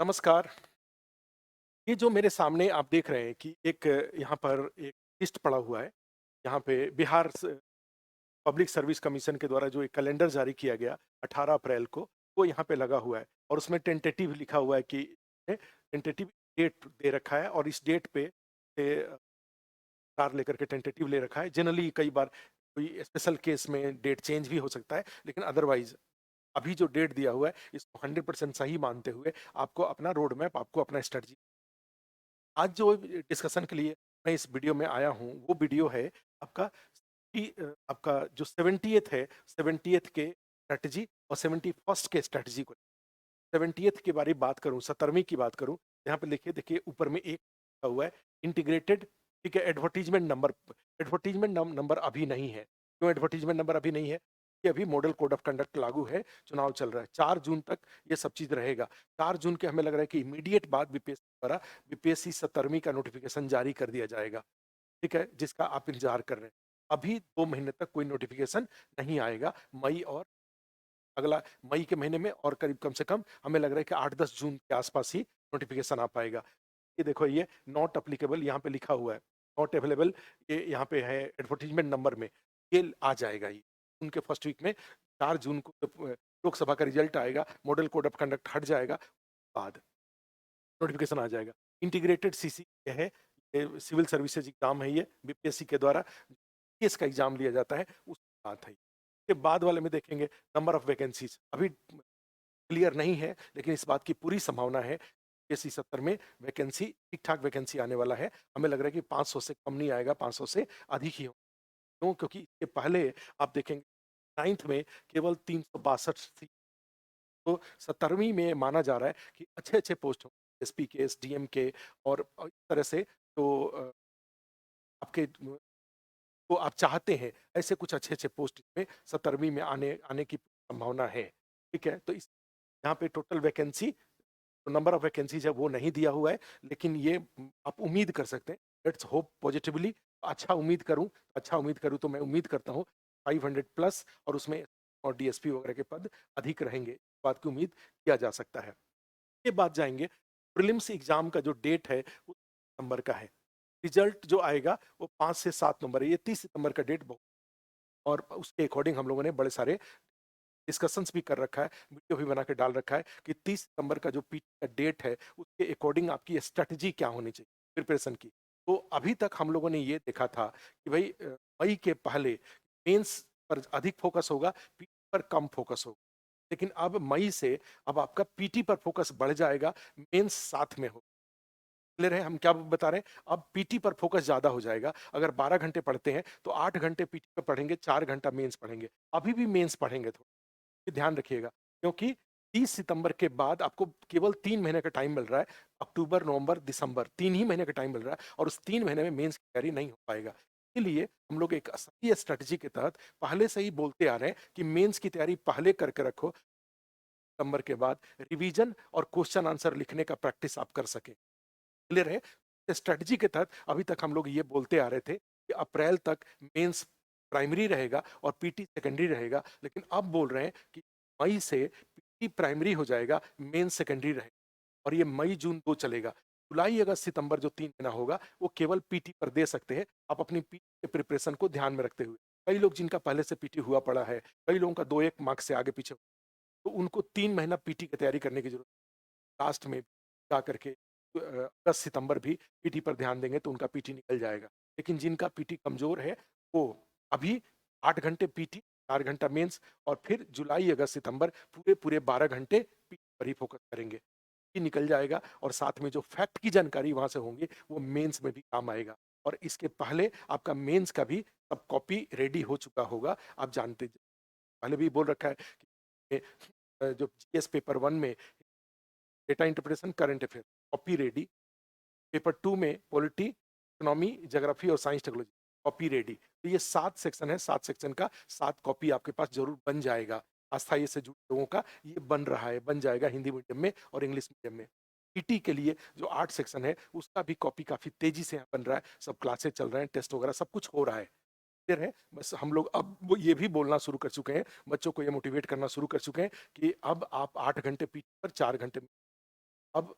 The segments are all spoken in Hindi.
नमस्कार। ये जो मेरे सामने आप देख रहे हैं कि एक यहाँ पर एक लिस्ट पड़ा हुआ है। यहाँ पे बिहार पब्लिक सर्विस कमीशन के द्वारा जो एक कैलेंडर जारी किया गया 18 अप्रैल को, वो यहाँ पे लगा हुआ है और उसमें टेंटेटिव लिखा हुआ है कि टेंटेटिव डेट दे रखा है और इस डेट पे कार लेकर के टेंटेटिव ले रखा है। जनरली कई बार कोई स्पेशल केस में डेट चेंज भी हो सकता है, लेकिन अदरवाइज अभी जो डेट दिया हुआ है इसको 100% सही मानते हुए आपको अपना रोड मैप, आपको अपना स्ट्रेटजी। आज जो डिस्कशन के लिए मैं इस वीडियो में आया हूँ वो वीडियो है आपका आपका जो 70th है, 70th के स्ट्रेटजी और 71st के स्ट्रेटजी को। 70th के बारे में बात करूं, 17वीं की बात करूं, यहाँ पे लिखिए, देखिए ऊपर में एक लिखा हुआ है इंटीग्रेटेड। ठीक है, एडवर्टीजमेंट नंबर। एडवर्टीजमेंट नंबर अभी नहीं है। क्यों एडवर्टीजमेंट नंबर अभी नहीं है? कि अभी मॉडल कोड ऑफ कंडक्ट लागू है, चुनाव चल रहा है। 4 जून तक ये सब चीज रहेगा। 4 जून के हमें लग रहा है कि इमीडिएट बाद बीपीएससी द्वारा बीपीएससी 17वीं का नोटिफिकेशन जारी कर दिया जाएगा। ठीक है, जिसका आप इंतजार कर रहे हैं। अभी 2 महीने तक कोई नोटिफिकेशन नहीं आएगा। मई और अगला मई के महीने में और करीब कम से कम हमें लग रहा है कि 8-10 जून के आसपास ही नोटिफिकेशन आ पाएगा। ये देखो, ये नॉट अप्लीकेबल यहाँ पे लिखा हुआ है, नॉट अवेलेबल। ये यहाँ पे है एडवर्टीजमेंट नंबर में, ये आ जाएगा ये उनके फर्स्ट वीक में। 4 जून को जब लोकसभा का रिजल्ट आएगा, मॉडल कोड ऑफ कंडक्ट हट जाएगा, बाद नोटिफिकेशन आ जाएगा। इंटीग्रेटेड सीसी ये है, ये सिविल सर्विसेज एग्जाम है, ये बीपीएससी के द्वारा केस का एग्जाम लिया जाता है, उसकी बात है। के बाद वाले में देखेंगे नंबर ऑफ वैकेंसीज अभी क्लियर नहीं है, लेकिन इस बात की पूरी संभावना है बीपीएससी 70 में वैकेंसी ठीक ठाक वैकेंसी आने वाला है। हमें लग रहा है कि 500 से कम नहीं आएगा, 500 से अधिक ही हो। क्यों? क्योंकि इसके पहले आप देखेंगे 9th में केवल 362 थी। तो 17वीं में माना जा रहा है कि अच्छे अच्छे पोस्ट हों, एसपी के, एसडीएम के, और इस तरह से तो आपके तो आप चाहते हैं ऐसे कुछ अच्छे अच्छे पोस्ट में 17वीं में आने आने की संभावना है। ठीक है, तो इस यहाँ पे टोटल वैकेंसी, तो नंबर ऑफ वैकेंसीज है वो नहीं दिया हुआ है, लेकिन ये आप उम्मीद कर सकते हैं। Let's hope positively. अच्छा उम्मीद करूं तो मैं उम्मीद करता हूं 500 प्लस, और उसमें और डीएसपी वगैरह के पद अधिक रहेंगे, इस बात की उम्मीद किया जा सकता है। के बाद जाएंगे प्रीलिम्स एग्जाम का जो डेट है वो नंबर का है। रिजल्ट जो आएगा वो 5 से 7 नंबर है, ये 30 सितंबर का डेट। और उसके अकॉर्डिंग हम लोगों ने बड़े सारे डिस्कशंस भी कर रखा है, वीडियो भी बना के डाल रखा है कि 30 सितंबर का जो पीटी का डेट है उसके अकॉर्डिंग आपकी स्ट्रेटजी क्या होनी चाहिए प्रिपरेशन की। तो अभी तक हम लोगों ने ये देखा था कि भाई मई के पहले मेंस पर अधिक फोकस होगा, पीटी पर कम फोकस होगा। लेकिन अब मई से अब आपका पीटी पर फोकस बढ़ जाएगा, मेंस साथ में हो। क्लियर है हम क्या बता रहे हैं? अब पीटी पर फोकस ज्यादा हो जाएगा। अगर 12 घंटे पढ़ते हैं तो 8 घंटे पीटी पर पढ़ेंगे, 4 घंटा मेंस पढ़ेंगे। अभी भी मेंस पढ़ेंगे, ये ध्यान रखिएगा। क्योंकि 30 सितंबर के बाद आपको केवल 3 महीने का टाइम मिल रहा है। अक्टूबर, नवंबर, दिसंबर, 3 ही महीने का टाइम मिल रहा है, और उस 3 महीने में मेंस की तैयारी नहीं हो पाएगा। इसलिए हम लोग एक सही स्ट्रेटजी के तहत पहले से ही बोलते आ रहे हैं कि मेंस की तैयारी पहले करके रखो। सितंबर के बाद रिवीजन और क्वेश्चन आंसर लिखने का प्रैक्टिस आप कर सके। क्लियर है? स्ट्रेटजी के तहत अभी तक हम लोग ये बोलते आ रहे थे कि अप्रैल तक मेंस प्राइमरी रहेगा और पीटी सेकेंडरी रहेगा, लेकिन अब बोल रहे हैं कि मई से पीटी प्राइमरी हो जाएगा, मेंस सेकेंडरी रहेगा। और ये मई जून 2 चलेगा। जुलाई अगस्त सितंबर जो 3 महीना होगा वो केवल पीटी पर दे सकते हैं, आप अपनी पीटी के प्रिपरेशन को ध्यान में रखते हुए। कई लोग जिनका पहले से पीटी हुआ पड़ा है, कई लोगों का 2-1 मार्क्स से आगे पीछे, तो उनको 3 महीना पीटी की तैयारी करने की जरूरत। लास्ट में जा करके अगस्त सितंबर भी पीटी पर ध्यान देंगे तो उनका पीटी निकल जाएगा। लेकिन जिनका पीटी कमजोर है वो अभी 8 घंटे पीटी, 4 घंटा मेंस, और फिर जुलाई अगस्त सितंबर पूरे पूरे 12 घंटे पीटी पर ही फोकस करेंगे। पीटी निकल जाएगा और साथ में जो फैक्ट की जानकारी वहां से होंगी वो मेंस में भी काम आएगा। और इसके पहले आपका मेंस का भी सब कॉपी रेडी हो चुका होगा। आप जानते, पहले भी बोल रखा है कि जो जीएस पेपर 1 में data interpretation, current affair copy ready, paper 2 में पॉलिटी, इकोनॉमी, ज्योग्राफी और साइंस टेक्नोलॉजी कॉपी रेडी। तो ये 7 सेक्शन है, 7 सेक्शन का 7 कॉपी आपके पास जरूर बन जाएगा। अस्थाई से जुड़े लोगों का ये बन रहा है, बन जाएगा हिंदी मीडियम में और इंग्लिश मीडियम में। पीटी के लिए जो 8 सेक्शन है उसका भी कॉपी काफी तेजी से यहाँ बन रहा है, सब क्लासेस चल रहे हैं, टेस्ट वगैरह सब कुछ हो रहा है। क्लियर है? बस हम लोग अब वो ये भी बोलना शुरू कर चुके हैं, बच्चों को ये मोटिवेट करना शुरू कर चुके हैं कि अब आप 8 घंटे पीटी पर, 4 घंटे अब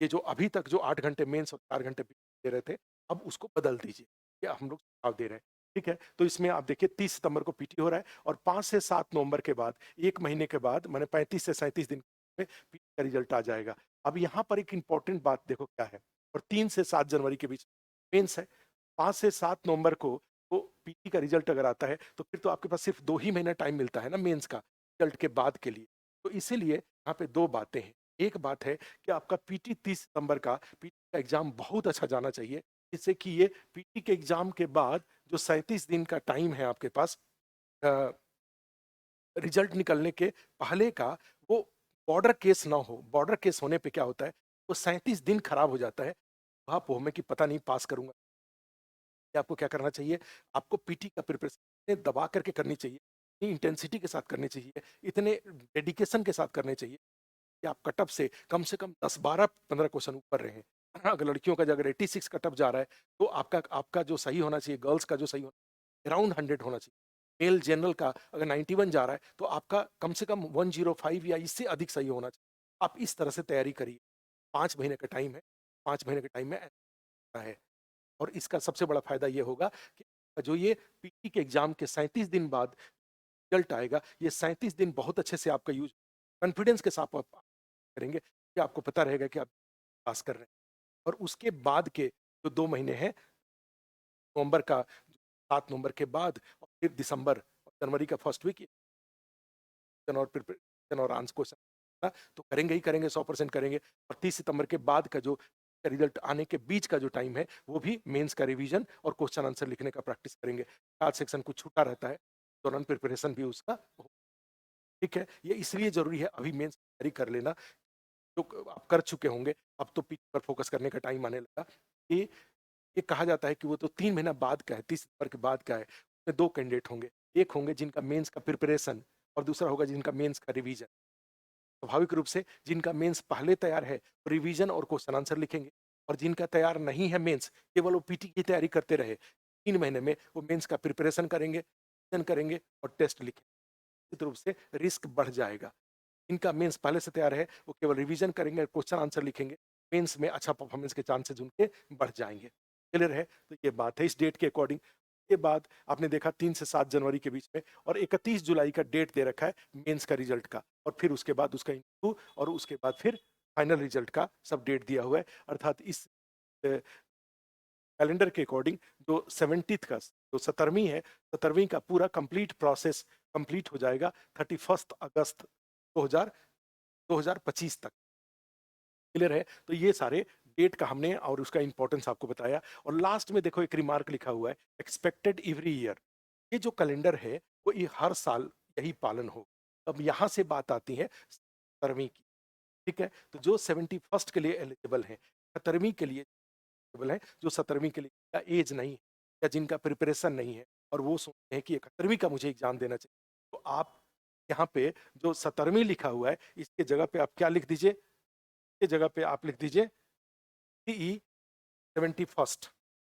ये जो अभी तक जो 8 घंटे मेंस और 4 घंटे पीटी दे रहे थे, अब उसको बदल दीजिए। ये हम लोग सुझाव दे रहे हैं, ठीक है? तो इसमें आप देखिए 30 सितंबर को पीटी हो रहा है और 5 से 7 नवंबर के बाद 1 महीने के बाद माने 35 से 37 दिन में पीटी का रिजल्ट आ जाएगा। अब यहाँ पर एक इम्पोर्टेंट बात देखो क्या है, और 3 से 7 जनवरी के बीच मेंस है। 5 से 7 नवंबर को तो पीटी का रिजल्ट अगर आता है, तो फिर तो आपके पास सिर्फ 2 ही महीना टाइम मिलता है ना मेंस का, रिजल्ट के बाद के लिए। तो इसीलिए यहाँ पे 2 बातें हैं। एक बात है कि आपका पीटी 30 सितंबर का पीटी का एग्ज़ाम बहुत अच्छा जाना चाहिए, जिससे कि ये पीटी के एग्ज़ाम के बाद जो 37 दिन का टाइम है आपके पास अ, रिजल्ट निकलने के पहले का, वो बॉर्डर केस ना हो। बॉर्डर केस होने पे क्या होता है, वो 37 दिन खराब हो जाता है। आप हो में कि पता नहीं पास करूँगा। आपको क्या करना चाहिए, आपको पीटी का प्रिपरेशन इतने दबा करके करनी चाहिए, इतनी इंटेंसिटी के साथ करनी चाहिए, इतने डेडिकेशन के साथ करने चाहिए कि आप कट ऑफ से कम 10, 12, 15 क्वेश्चन ऊपर रहें। अगर लड़कियों का अगर 86 कट ऑफ जा रहा है, तो आपका आपका जो सही होना चाहिए, गर्ल्स का जो सही होना अराउंड 100 होना चाहिए। मेल जनरल का अगर 91 जा रहा है, तो आपका कम से कम 105 या इससे अधिक सही होना चाहिए। आप इस तरह से तैयारी करिए। 5 महीने का टाइम है, 5 महीने के टाइम में ऐसा है। और इसका सबसे बड़ा फायदा ये होगा कि जो ये पीटी के एग्जाम के 37 दिन बाद रिजल्ट आएगा, ये 37 दिन बहुत अच्छे से आपका यूज कॉन्फिडेंस के साथ आप करेंगे कि आपको पता रहेगा कि आप पास कर रहे हैं। और उसके बाद के जो 2 महीने हैं, नवंबर का 7 नवंबर के बाद और फिर दिसंबर और जनवरी का फर्स्ट वीक और प्रिपरेशन और आंसर क्वेश्चन तो करेंगे ही करेंगे, 100% करेंगे। और 30 सितंबर के बाद का जो रिजल्ट आने के बीच का जो टाइम है, वो भी मेंस का रिवीजन और क्वेश्चन आंसर लिखने का प्रैक्टिस करेंगे। 4 सेक्शन कुछ छूटा रहता है, दौरान प्रिपरेशन भी उसका हो। ठीक है, ये इसलिए जरूरी है अभी मेंस की तैयारी कर लेना, जो आप कर चुके होंगे। अब तो पीटी पर फोकस करने का टाइम आने लगा। ये ये कहा जाता है कि वो तो 3 महीना बाद का है, 30 सितंबर के बाद का है। उसमें 2 कैंडिडेट होंगे, एक होंगे जिनका मेंस का प्रिपरेशन और दूसरा होगा जिनका मेंस का रिवीजन। स्वाभाविक रूप से जिनका मेंस पहले तैयार है, रिवीजन और क्वेश्चन आंसर लिखेंगे, और जिनका तैयार नहीं है मेंस, केवल वो पीटी की तैयारी करते रहे, 3 महीने में वो मेंस का प्रिपरेशन करेंगे, रिवीजन करेंगे और टेस्ट लिखेंगे। निश्चित रूप से रिस्क बढ़ जाएगा। इनका मेंस पहले से तैयार है, वो केवल रिवीजन करेंगे, क्वेश्चन आंसर लिखेंगे, मेंस में अच्छा परफॉर्मेंस के चांसेस उनके बढ़ जाएंगे। क्लियर है? तो ये बात है इस डेट के अकॉर्डिंग। के बाद आपने देखा 3 से 7 जनवरी के बीच में, और 31 जुलाई का डेट दे रखा है मेंस का रिजल्ट का, और फिर उसके बाद उसका इंटरव्यू और उसके बाद फिर फाइनल रिजल्ट का सब डेट दिया हुआ है। अर्थात इस कैलेंडर के अकॉर्डिंग जो 70th का जो 17वीं है, 17वीं का पूरा कंप्लीट प्रोसेस कंप्लीट हो जाएगा 31 अगस्त 2000 2025 तक। क्लियर है? तो ये सारे डेट का हमने और उसका इंपॉर्टेंस आपको बताया। और लास्ट में देखो एक रिमार्क लिखा हुआ है, एक्सपेक्टेड एवरी ईयर। ये जो कैलेंडर है, वो ये हर साल यही पालन हो। अब यहाँ से बात आती है 17वीं की, ठीक है? तो जो 71st के लिए एलिजिबल हैं, 17वीं के लिए एलिजिबल हैं, जो 17वीं के लिए का एज नहीं है या जिनका प्रिपरेशन नहीं है, और वो सोचते हैं कि 71वीं का मुझे एग्जाम देना चाहिए, तो आप यहाँ पे जो 17वीं लिखा हुआ है, इसके जगह पे आप क्या लिख दीजिए? इसके जगह पे आप लिख दीजिए सीई 71st।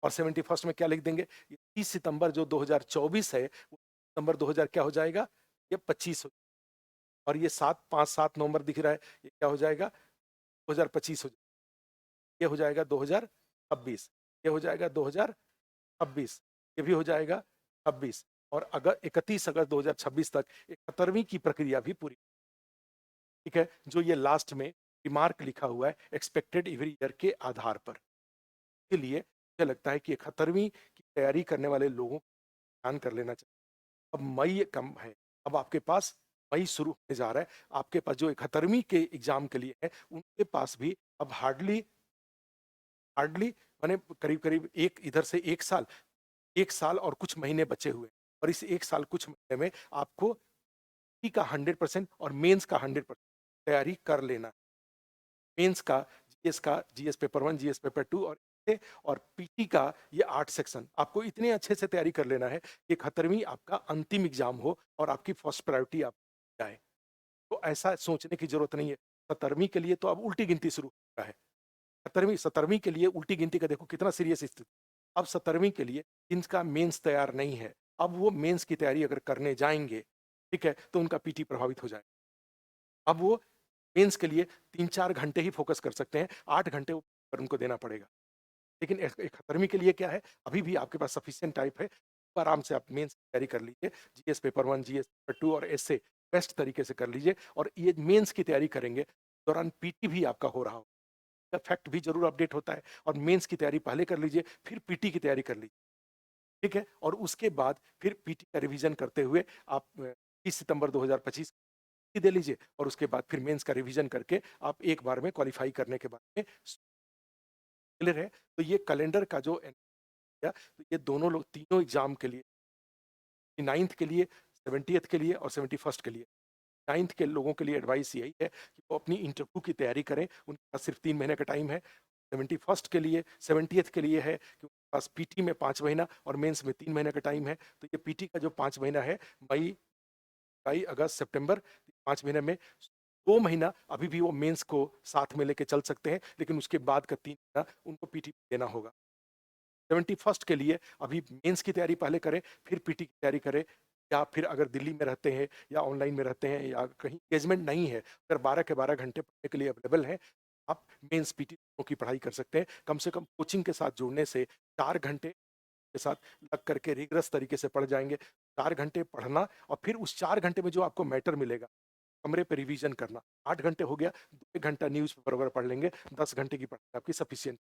और 71st में क्या लिख देंगे? ये 30 सितंबर जो 2024 है, वो सितंबर 2000 क्या हो जाएगा? ये 25 हो। और ये 7 नवंबर दिख रहा है, ये क्या हो जाएगा? 2025 हो जाएगा। ये हो जाएगा 2026, ये हो जाएगा 2026, ये भी हो जाएगा 26। और अगर 31 अगस्त 2026 तक 71वीं की प्रक्रिया भी पूरी, ठीक है? जो ये लास्ट में रिमार्क लिखा हुआ है एक्सपेक्टेड एवरी ईयर के आधार पर, के लिए मुझे लगता है कि 71वीं की तैयारी करने वाले लोगों को ध्यान कर लेना चाहिए। अब मई कम है, अब आपके पास मई शुरू होने जा रहा है, आपके पास जो 71वीं के एग्जाम के लिए है, उनके पास भी अब हार्डली हार्डली माने करीब करीब एक इधर से 1 साल और कुछ महीने बचे हुए हैं। और इस 1 साल कुछ महीने में आपको पी का 100% और मेंस का 100% तैयारी कर लेना। मेंस का, जीएस का, जीएस पेपर 1, जीएस पेपर 2 और पीटी का ये 8 सेक्शन आपको इतने अच्छे से तैयारी कर लेना है कि 71वीं आपका अंतिम एग्जाम हो और आपकी फर्स्ट प्रायोरिटी आप जाए। तो ऐसा सोचने की जरूरत नहीं है। 17वीं के लिए तो अब उल्टी गिनती शुरू हो रहा है। 17वीं के लिए उल्टी गिनती का देखो कितना सीरियस स्थिति। अब 17वीं के लिए जिनका मेंस तैयार नहीं है, अब वो मेंस की तैयारी अगर करने जाएंगे, ठीक है, तो उनका पीटी प्रभावित हो जाएगा। अब वो मेंस के लिए 3-4 घंटे ही फोकस कर सकते हैं, 8 घंटे पर उनको देना पड़ेगा। लेकिन 71वीं के लिए क्या है, अभी भी आपके पास सफिशिएंट टाइम है, तो आराम से आप मेंस की तैयारी कर लीजिए। जीएस पेपर 1, जीएस पेपर 2 और एस्से बेस्ट तरीके से कर लीजिए और ये मेंस की तैयारी करेंगे, दौरान पीटी भी आपका हो रहा होगा। फैक्ट भी ज़रूर अपडेट होता है और मेंस की तैयारी पहले कर लीजिए, फिर पीटी की तैयारी कर लीजिए, ठीक है? और उसके बाद फिर पीटी का रिवीजन करते हुए आप 30 सितंबर 2025 की दे लीजिए और उसके बाद फिर मेंस का रिवीजन करके आप एक बार में क्वालीफाई करने के बाद में क्लियर है। तो ये कैलेंडर का जो तो ये दोनों लोग तीनों एग्जाम के लिए, 9th के लिए, 70th के लिए और 71st के लिए। 9th के लोगों के लिए एडवाइस यही है कि वो अपनी इंटरव्यू की तैयारी करें, उनके पास सिर्फ 3 महीने का टाइम है। 71st के लिए, 70th के लिए है कि उनके पास पीटी में 5 महीना और मेंस में 3 महीने का टाइम है। तो ये पीटी का जो 5 महीना है, मई, जुलाई, अगस्त, सितंबर, 5 महीने में 2 महीना अभी भी वो मेंस को साथ में लेके चल सकते हैं, लेकिन उसके बाद का 3 महीना उनको पीटी देना होगा। 71st के लिए अभी मेंस की तैयारी पहले करें, फिर पीटी की तैयारी करें, या फिर अगर दिल्ली में रहते हैं या ऑनलाइन में रहते हैं या कहीं एंगेजमेंट नहीं है, अगर 12 के 12 घंटे पढ़ने के लिए अवेलेबल हैं, आप मेंस पीटी दोनों की पढ़ाई कर सकते हैं। कम से कम कोचिंग के साथ जुड़ने से 4 घंटे के साथ लग करके रिगरस तरीके से पढ़ जाएँगे। 4 घंटे पढ़ना और फिर उस 4 घंटे में जो आपको मैटर मिलेगा, कमरे पे रिवीजन करना। 8 घंटे हो गया, 2 घंटा न्यूज़पेपर वगैरह पढ़ लेंगे, 10 घंटे की पढ़ाई आपकी सफिशिएंट।